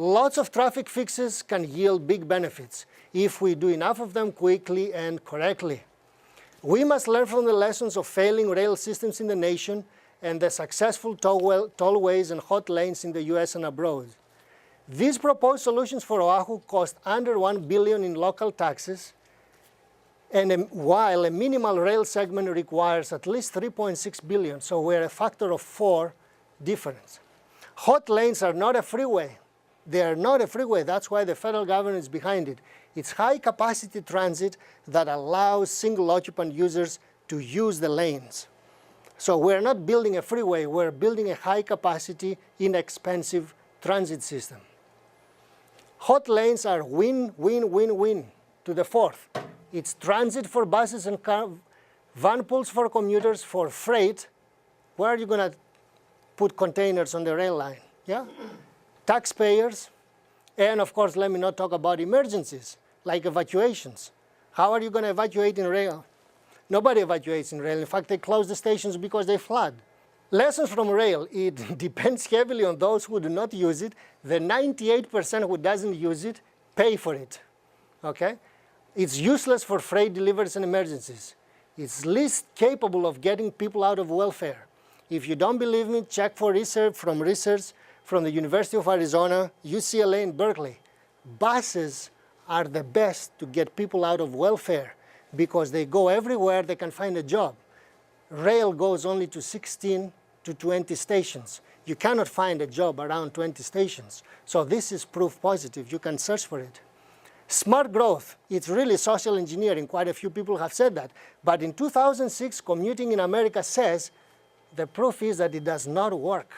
Lots of traffic fixes can yield big benefits if we do enough of them quickly and correctly. We must learn from the lessons of failing rail systems in the nation and the successful tollways and hot lanes in the US and abroad. These proposed solutions for Oahu cost under $1 billion in local taxes, and while a minimal rail segment requires at least $3.6 billion, so we're a factor of 4 difference. Hot lanes are not a freeway. They are not a freeway. That's why the federal government is behind it. It's high-capacity transit that allows single-occupant users to use the lanes. So we're not building a freeway. We're building a high-capacity, inexpensive transit system. Hot lanes are win, win, win, win to the fourth. It's transit for buses and van pools for commuters, for freight. Where are you going to put containers on the rail line? Yeah? Taxpayers. And of course, let me not talk about emergencies, like evacuations. How are you going to evacuate in rail? Nobody evacuates in rail. In fact, they close the stations because they flood. Lessons from rail, it depends heavily on those who do not use it. The 98% who doesn't use it pay for it, okay? It's useless for freight deliveries and emergencies. It's least capable of getting people out of welfare. If you don't believe me, check for research from the University of Arizona, UCLA, and Berkeley. Buses are the best to get people out of welfare because they go everywhere they can find a job. Rail goes only to 16 to 20 stations. You cannot find a job around 20 stations. So this is proof positive. You can search for it. Smart growth, it's really social engineering. Quite a few people have said that. But in 2006, Commuting in America says the proof is that it does not work.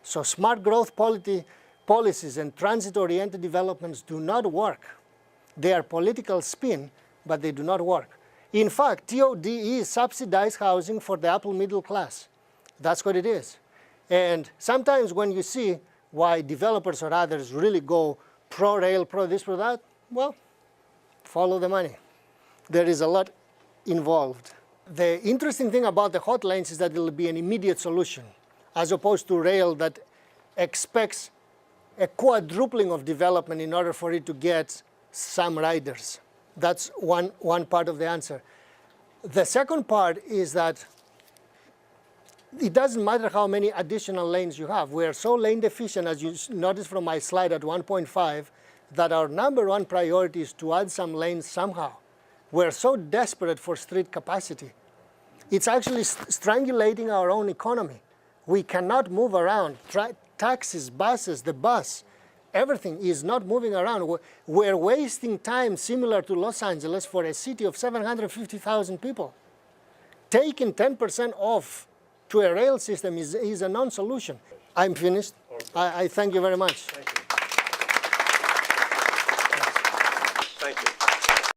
So smart growth policies and transit-oriented developments do not work. They are political spin, but they do not work. In fact, TOD is subsidized housing for the upper middle class. That's what it is. And sometimes when you see why developers or others really go pro-rail, pro-this, pro-that, well, follow the money. There is a lot involved. The interesting thing about the hot lanes is that it will be an immediate solution, as opposed to rail that expects a quadrupling of development in order for it to get some riders. That's one part of the answer. The second part is that it doesn't matter how many additional lanes you have. We are so lane deficient, as you noticed from my slide at 1.5, that our #1 priority is to add some lanes somehow. We're so desperate for street capacity. It's actually strangulating our own economy. We cannot move around. Taxis, buses, the bus, everything is not moving around. We're wasting time similar to Los Angeles for a city of 750,000 people. Taking 10% off to a rail system is a non-solution. I'm finished. I thank you very much.